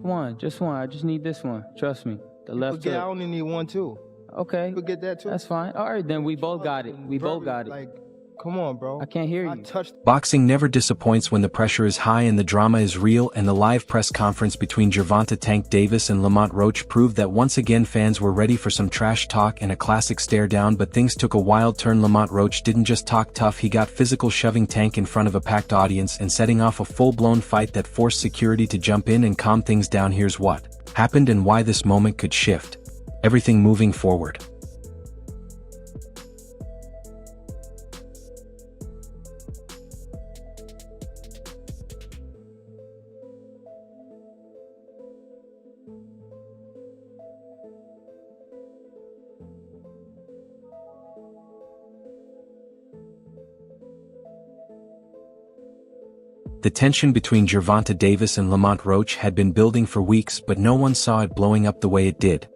one, just one. I just need this one. Trust me. The left hook. I only need one too. Okay. You get that too. That's fine. All right, then we both got it. We both got it. Like, come on, bro. I can't hear you. Boxing never disappoints when the pressure is high and the drama is real, and the live press conference between Gervonta "Tank" Davis and Lamont Roach proved that once again fans were ready for some trash talk and a classic stare down, but things took a wild turn. Lamont Roach didn't just talk tough, he got physical, shoving Tank in front of a packed audience and setting off a full-blown fight that forced security to jump in and calm things down. Here's what happened and why this moment could shift everything moving forward. The tension between Gervonta Davis and Lamont Roach had been building for weeks, but no one saw it blowing up the way it did.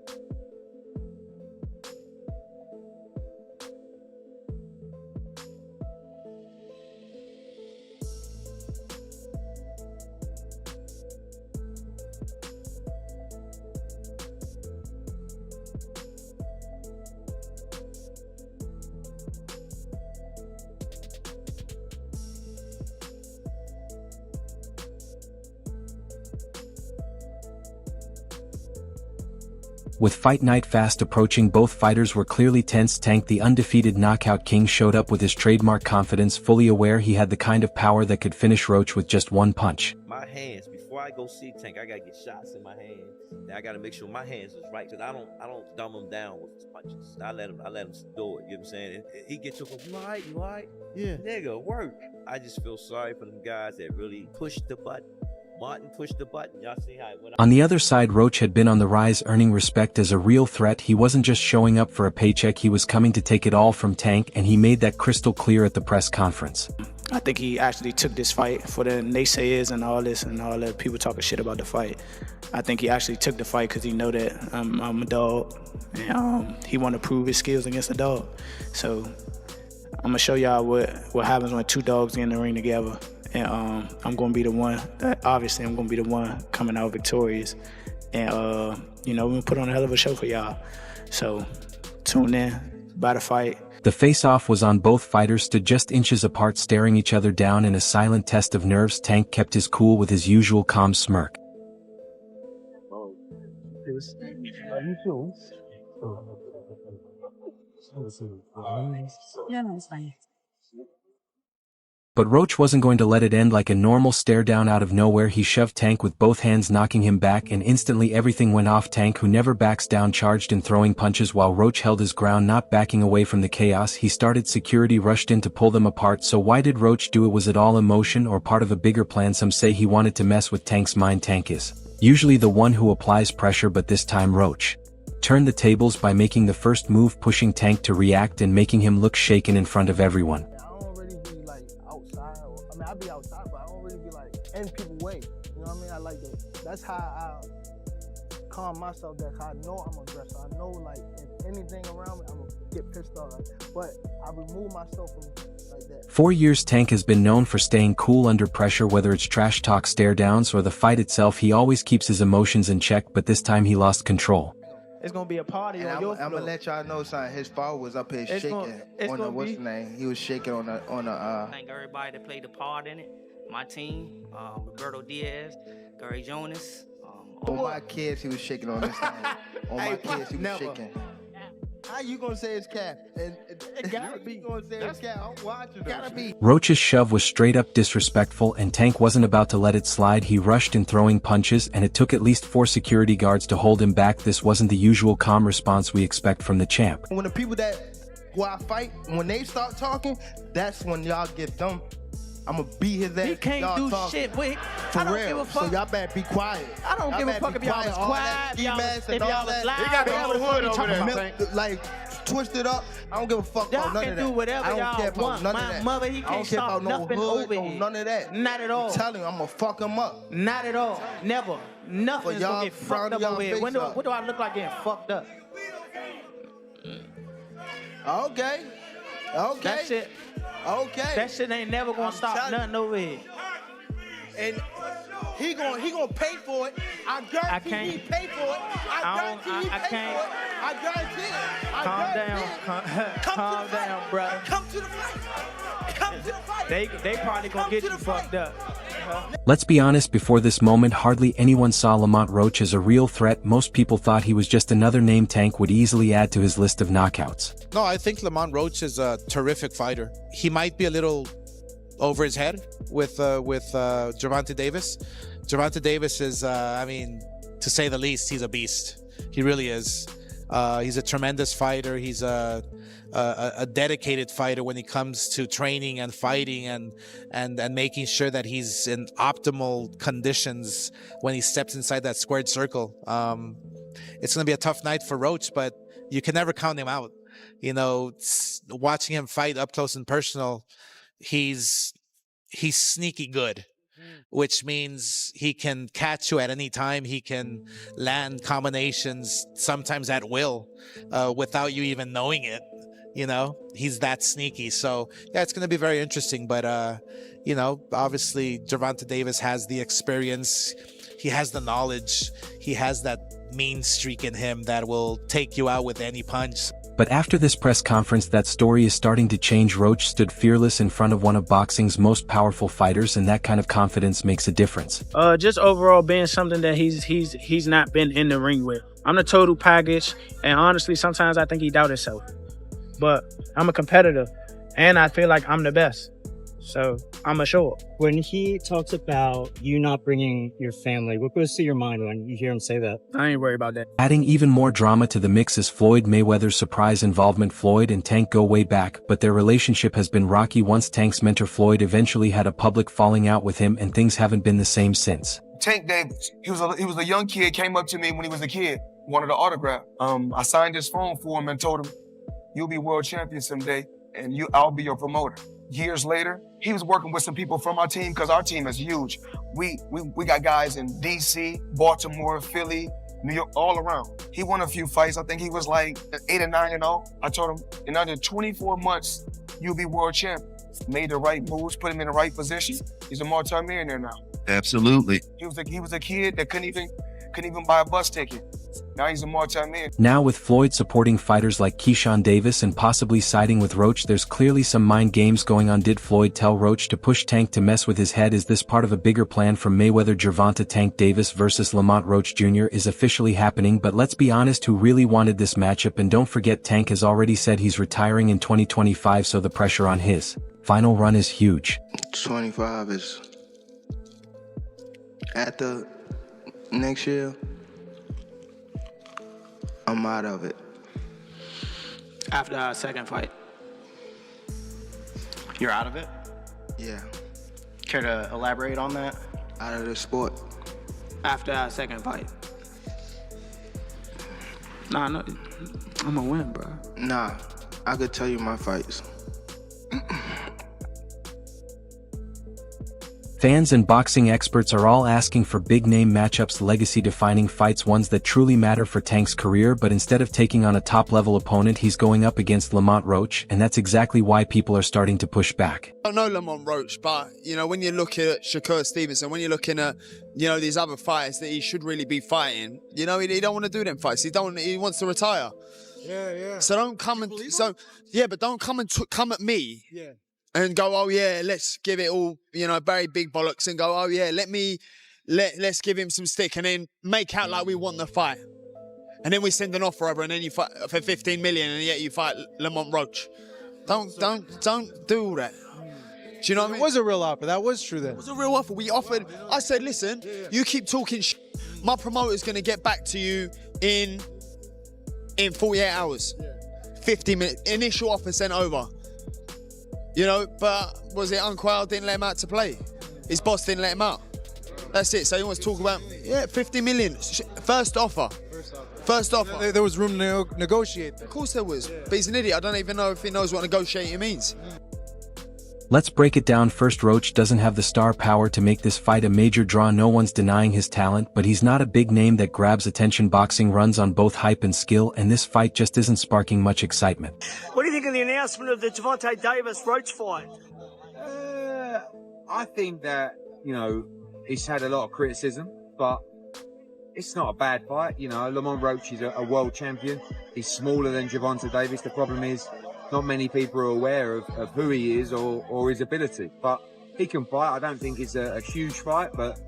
With fight night fast approaching, both fighters were clearly tense. Tank, the undefeated knockout king, showed up with his trademark confidence, fully aware he had the kind of power that could finish Roach with just one punch. My hands, before I go see Tank, I gotta get shots in my hands. Then I gotta make sure my hands is right, because I don't dumb him down with his punches. I let him do it, you know what I'm saying? And he gets to go, you all right? Yeah. Nigga, work. I just feel sorry for them guys that really pushed the button. Martin pushed the button. Y'all see how it went. On the other side, Roach had been on the rise, earning respect as a real threat. He wasn't just showing up for a paycheck, he was coming to take it all from Tank, and he made that crystal clear at the press conference. I think he actually took this fight for the naysayers and all the people talking shit about the fight. I think he actually took the fight because he know that I'm a dog, and he want to prove his skills against a dog. So I'm gonna show y'all what happens when two dogs get in the ring together. And I'm gonna be the one. Obviously, I'm gonna be the one coming out victorious. And you know, we're gonna put on a hell of a show for y'all. So tune in, by the fight. The face-off was on. Both fighters stood just inches apart, staring each other down in a silent test of nerves. Tank kept his cool with his usual calm smirk. Yeah, no, it's fine. But Roach wasn't going to let it end like a normal stare down. Out of nowhere, he shoved Tank with both hands, knocking him back, and instantly everything went off. Tank, who never backs down, charged in, throwing punches while Roach held his ground, not backing away from the chaos he started. Security rushed in to pull them apart. So why did Roach do it? Was it all emotion or part of a bigger plan? Some say he wanted to mess with Tank's mind. Tank is usually the one who applies pressure, but this time Roach turned the tables by making the first move, pushing Tank to react and making him look shaken in front of everyone. I be outside, but I don't really be like in people's way. You know what I mean? I like that. That's how I calm myself. That's how I know I'm aggressive. I know, like, if anything around me, I'm gonna get pissed off. Like, but I remove myself from like that. 4 years, Tank has been known for staying cool under pressure, whether it's trash talk, stare downs, or the fight itself. He always keeps his emotions in check, but this time he lost control. It's gonna be a party on your floor. I'm gonna let y'all know something. His father was up here shaking on the what's the name? He was shaking on the Thank everybody that played a part in it. My team, Roberto Diaz, Gary Jonas. On my kids, he was shaking on this thing. On my kids, he was shaking. How you gonna say it's cat? It gotta be. You gonna say it's cat? I'm watching. Gotta be. Roach's shove was straight up disrespectful, and Tank wasn't about to let it slide. He rushed in, throwing punches, and it took at least 4 security guards to hold him back. This wasn't the usual calm response we expect from the champ. When the people who I fight, when they start talking, that's when y'all get them. I'm gonna beat his ass. He can't do shit. Wait, for I don't real. give a fuck. So y'all better be quiet. I don't give a fuck if y'all was quiet, if y'all was loud. He got the hood over there. Like, twisted up. I don't give a fuck about none of that. Y'all can do whatever y'all want. My mother, he can't stop nothing over here. None of that. Not at all. I'm telling you, I'm gonna fuck him up. Not at all. Never. Nothing's gonna get fucked up over here. What do I look like getting fucked up? Okay. Okay. That shit. Okay. That shit ain't never gonna stop nothing over here. And He gonna pay for it. I guarantee can't- he pay for it. I guarantee he I pay can't- for it. I guarantee it. I Calm guarantee down. it. Calm to the down, fight. brother. Come to the fight. Come to the fight. They probably gonna Come get to you the fight. fucked up. Let's be honest, before this moment hardly anyone saw Lamont Roach as a real threat. Most people thought he was just another name Tank would easily add to his list of knockouts. No, I think Lamont Roach is a terrific fighter. He might be a little over his head with Gervonta Davis. Gervonta Davis is, I mean, to say the least, he's a beast. He really is. He's a tremendous fighter. He's a dedicated fighter when it comes to training and fighting and making sure that he's in optimal conditions when he steps inside that squared circle. It's going to be a tough night for Roach, but you can never count him out. You know, watching him fight up close and personal, he's sneaky good, which means he can catch you at any time. He can land combinations sometimes at will, without you even knowing it. You know, he's that sneaky. So yeah, it's going to be very interesting. But you know, obviously Gervonta Davis has the experience. He has the knowledge. He has that mean streak in him that will take you out with any punch. But after this press conference, that story is starting to change. Roach stood fearless in front of one of boxing's most powerful fighters, and that kind of confidence makes a difference. Just overall being something that he's not been in the ring with. I'm the total package, and honestly, sometimes I think he doubt himself. But I'm a competitor, and I feel like I'm the best. So I'm sure. When he talks about you not bringing your family, what goes through your mind when you hear him say that? I ain't worried about that. Adding even more drama to the mix is Floyd Mayweather's surprise involvement. Floyd and Tank go way back, but their relationship has been rocky. Once Tank's mentor Floyd eventually had a public falling out with him, and things haven't been the same since. Tank Davis, he was a young kid, came up to me when he was a kid, wanted an autograph. I signed his phone for him and told him, "You'll be world champion someday, and I'll be your promoter." Years later, he was working with some people from our team because our team is huge. We got guys in DC, Baltimore, Philly, New York, all around. He won a few fights. I think he was like 8 or 9-0. I told him, in under 24 months, you'll be world champion. Made the right moves, put him in the right position. He's a multi-millionaire now. Absolutely. He was a kid that couldn't even buy a bus ticket. Now he's a multi-millionaire. Now with Floyd supporting fighters like Keyshawn Davis and possibly siding with Roach, there's clearly some mind games going on. Did Floyd tell Roach to push Tank to mess with his head? Is this part of a bigger plan from Mayweather? Gervonta Tank Davis versus Lamont Roach Jr. is officially happening, but let's be honest, who really wanted this matchup? And don't forget, Tank has already said he's retiring in 2025, so the pressure on his final run is huge. 25 is at the next year. I'm out of it. After our second fight. You're out of it? Yeah, Care to elaborate on that? out of the sport. After our second fight. Nah, no, I'm gonna win, bro. Nah, I could tell you my fights. Fans and boxing experts are all asking for big-name matchups, legacy-defining fights, ones that truly matter for Tank's career. But instead of taking on a top-level opponent, he's going up against Lamont Roach, and that's exactly why people are starting to push back. I don't know Lamont Roach, but, you know, when you're looking at Shakur Stevenson, when you're looking at, you know, these other fighters that he should really be fighting, you know, he don't want to do them fights. He wants to retire. Yeah. So don't come and, but don't come and come at me. Yeah. And go, oh yeah, let's give it all, you know, very big bollocks, and go, oh yeah, let's give him some stick, and then make out like we want the fight. And then we send an offer over, and then you fight for 15 million, and yet you fight Lamont Roach. Don't do all that. Do you know what I mean? It was a real offer. That was true then. It was a real offer. We offered, I said, listen, you keep talking my promoter's going to get back to you in 48 hours. 50 minutes. Initial offer sent over. You know, but was it Unquail didn't let him out to play? His boss didn't let him out. That's it. So he wants to talk about, 50 million. First offer. First offer. There was room to negotiate. Of course there was. But he's an idiot. I don't even know if he knows what negotiating means. Let's break it down. First, Roach doesn't have the star power to make this fight a major draw. No one's denying his talent, but he's not a big name that grabs attention. Boxing runs on both hype and skill, and this fight just isn't sparking much excitement. What do you think of the announcement of the Gervonta Davis Roach fight? I think that, you know, It's had a lot of criticism, but it's not a bad fight. You know, Lamont Roach is a world champion. He's smaller than Gervonta Davis. The problem is not many people are aware of who he is or his ability. But he can fight. I don't think it's a huge fight, but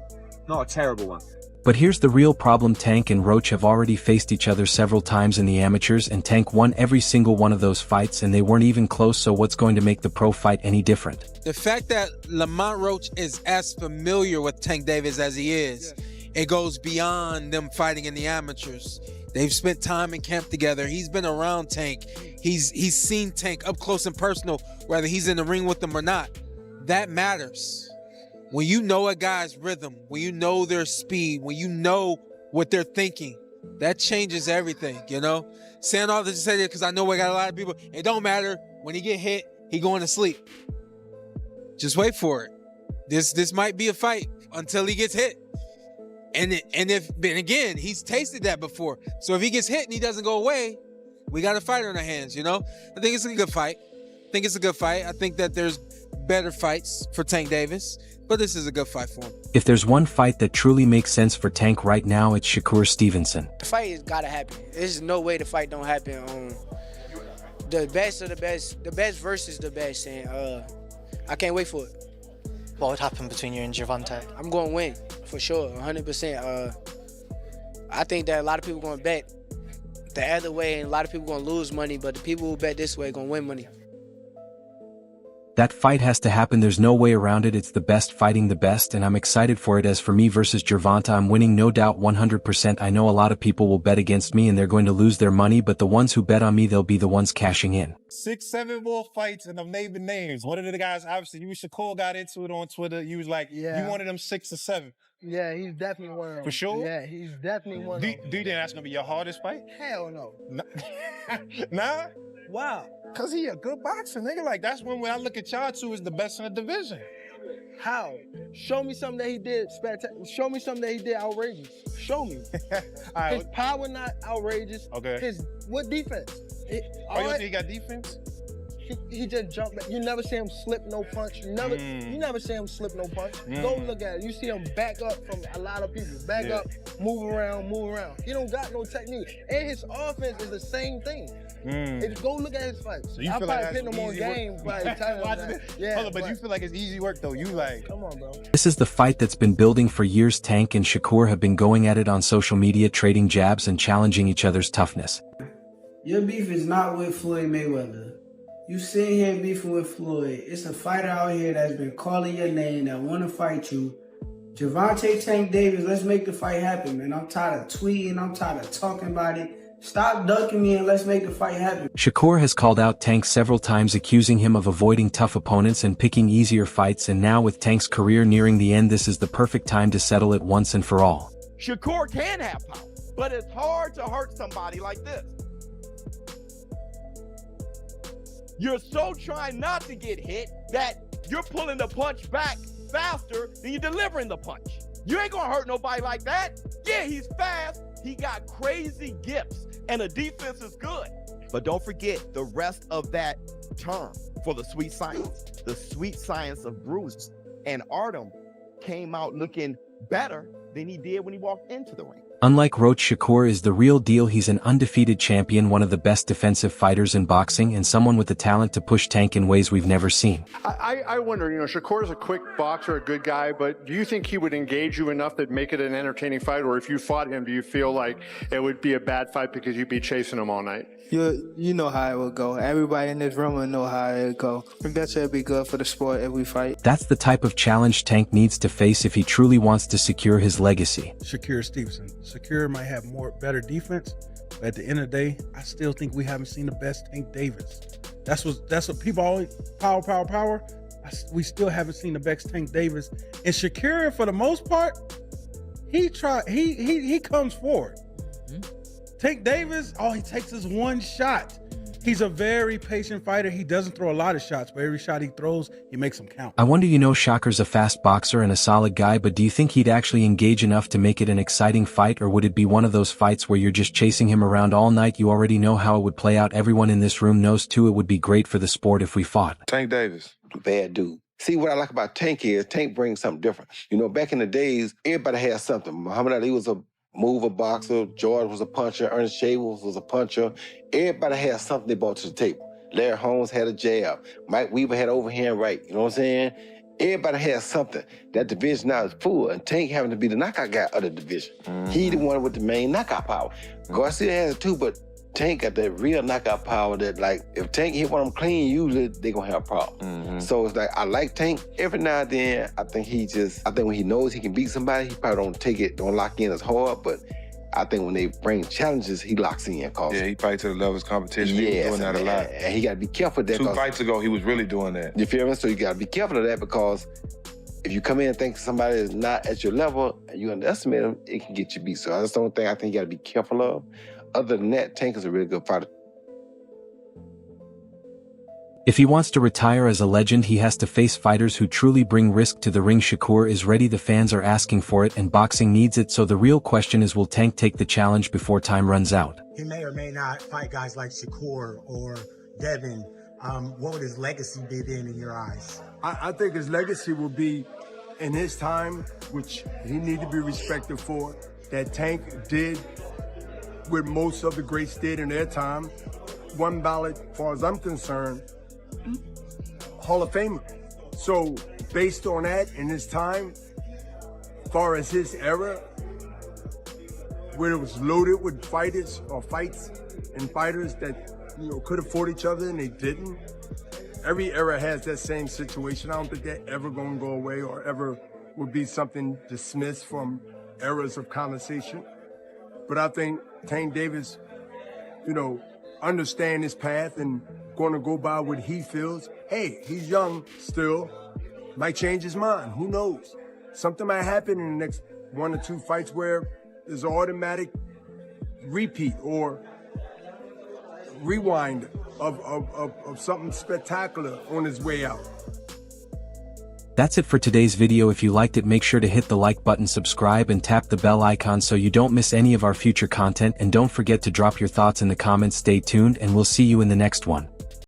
not a terrible one. But here's the real problem. Tank and Roach have already faced each other several times in the amateurs, and Tank won every single one of those fights, and they weren't even close, so what's going to make the pro fight any different? The fact that Lamont Roach is as familiar with Tank Davis as he is, it goes beyond them fighting in the amateurs. They've spent time in camp together. He's been around Tank. He's seen Tank up close and personal, whether he's in the ring with them or not. That matters. When you know a guy's rhythm, when you know their speed, when you know what they're thinking, that changes everything, you know? Saying all this to say that because I know we got a lot of people, it don't matter. When he get hit, he going to sleep. Just wait for it. This might be a fight until he gets hit. And again, he's tasted that before. So if he gets hit and he doesn't go away, we got a fight on our hands, you know? I think it's a good fight. I think that there's better fights for Tank Davis, but this is a good fight for him. If there's one fight that truly makes sense for Tank right now, it's Shakur Stevenson. The fight has got to happen. There's no way the fight don't happen. The best of the best versus the best, and I can't wait for it. What would happen between you and Gervonta? I'm going to win, for sure, 100%. I think that a lot of people going to bet the other way, and a lot of people going to lose money, but the people who bet this way are going to win money. That fight has to happen. There's no way around it. It's the best fighting the best, and I'm excited for it. As for me versus Gervonta, I'm winning, no doubt, 100%. I know a lot of people will bet against me and they're going to lose their money, but the ones who bet on me, they'll be the ones cashing in. 6, 7 more fights, and I'm naming names. One of the guys, obviously, you and Shakur got into it on Twitter. You was like, you wanted them 6 or 7. Yeah, he's definitely one of them. For sure? Yeah, he's definitely one of them. Do you think that's going to be your hardest fight? Hell no. Nah? Wow. Because he a good boxer, nigga. Like, that's when I look at y'all two as the best in the division. How? Show me something that he did spectacular. Show me something that he did outrageous. Show me. Right. His power not outrageous. Okay. What defense? You think he got defense? He just jumped back. You never see him slip no punch. You never see him slip no punch. Go look at it. You see him back up from a lot of people. Back up, move around. He don't got no technique. And his offense is the same thing. Go look at his fights. So you I feel probably like hit him on game by the time. Hold on, but you feel like it's easy work though. You like, come on, bro. This is the fight that's been building for years. Tank and Shakur have been going at it on social media, trading jabs and challenging each other's toughness. Your beef is not with Floyd Mayweather. You sitting here beefing with Floyd. It's a fighter out here that's been calling your name that want to fight you. Gervonta Tank Davis, let's make the fight happen, man. I'm tired of tweeting. I'm tired of talking about it. Stop ducking me and let's make the fight happen. Shakur has called out Tank several times, accusing him of avoiding tough opponents and picking easier fights, and now with Tank's career nearing the end, this is the perfect time to settle it once and for all. Shakur can have power, but it's hard to hurt somebody like this. You're so trying not to get hit that you're pulling the punch back faster than you're delivering the punch. You ain't gonna hurt nobody like that. Yeah, he's fast. He got crazy gifts, and the defense is good. But don't forget the rest of that term for the sweet science of bruises. And Artem came out looking better than he did when he walked into the ring. Unlike Roach, Shakur is the real deal. He's an undefeated champion, one of the best defensive fighters in boxing, and someone with the talent to push Tank in ways we've never seen. I wonder, Shakur's a quick boxer, a good guy, but do you think he would engage you enough that make it an entertaining fight? Or if you fought him, do you feel like it would be a bad fight because you'd be chasing him all night? You know how it would go. Everybody in this room will know how it would go. I guess it'd be good for the sport if we fight. That's the type of challenge Tank needs to face if he truly wants to secure his legacy. Shakur Stevenson. Shakur might have better defense, but at the end of the day, I still think we haven't seen the best Tank Davis. That's what people always power. We still haven't seen the best Tank Davis. And Shakur, for the most part, he comes forward. Tank Davis, all he takes is one shot. He's a very patient fighter. He doesn't throw a lot of shots, but every shot he throws, he makes them count. I wonder, Shakur's a fast boxer and a solid guy, but do you think he'd actually engage enough to make it an exciting fight, or would it be one of those fights where you're just chasing him around all night? You already know how it would play out. Everyone in this room knows too. It would be great for the sport if we fought. Tank Davis, bad dude. See, what I like about Tank is Tank brings something different. You know, back in the days, everybody had something. Muhammad Ali was a mover boxer, George was a puncher, Ernest Shavels was a puncher. Everybody had something they brought to the table. Larry Holmes had a jab. Mike Weaver had overhand right. You know what I'm saying? Everybody has something. That division now is full, and Tank having to be the knockout guy of the division. He the one with the main knockout power. Garcia has it too, but Tank got that real knockout power that, like, if Tank hit one of them clean, usually they gonna have a problem. So it's like, I like Tank. Every now and then, I think when he knows he can beat somebody, he probably don't lock in as hard, but I think when they bring challenges, he locks in. Yeah, he fights to the level of his competition. Yeah, He was doing that a lot. and he gotta be careful of that. 2 fights ago, he was really doing that. You feel me? So you gotta be careful of that, because if you come in and think somebody is not at your level and you underestimate them, it can get you beat. So that's the only thing I think you gotta be careful of. Other than that, Tank is a really good fighter. If he wants to retire as a legend, he has to face fighters who truly bring risk to the ring. Shakur is ready, the fans are asking for it, and boxing needs it, so the real question is, will Tank take the challenge before time runs out? He may or may not fight guys like Shakur or Devin. What would his legacy be then in your eyes? I think his legacy will be in his time, which he need to be respected for, that Tank did what most of the greats did in their time. One ballot, as far as I'm concerned, Hall of Famer. So based on that, in his time, as far as his era, where it was loaded with fighters or fights and fighters that, you know, could have fought each other and they didn't. Every era has that same situation. I don't think that ever gonna go away or ever would be something dismissed from eras of conversation. But I think Tank Davis, you know, understand his path and going to go by what he feels. Hey, he's young still, might change his mind, who knows? Something might happen in the next 1 or 2 fights where there's an automatic repeat or rewind of something spectacular on his way out. That's it for today's video. If you liked it, make sure to hit the like button, subscribe, and tap the bell icon so you don't miss any of our future content, and don't forget to drop your thoughts in the comments. Stay tuned, and we'll see you in the next one.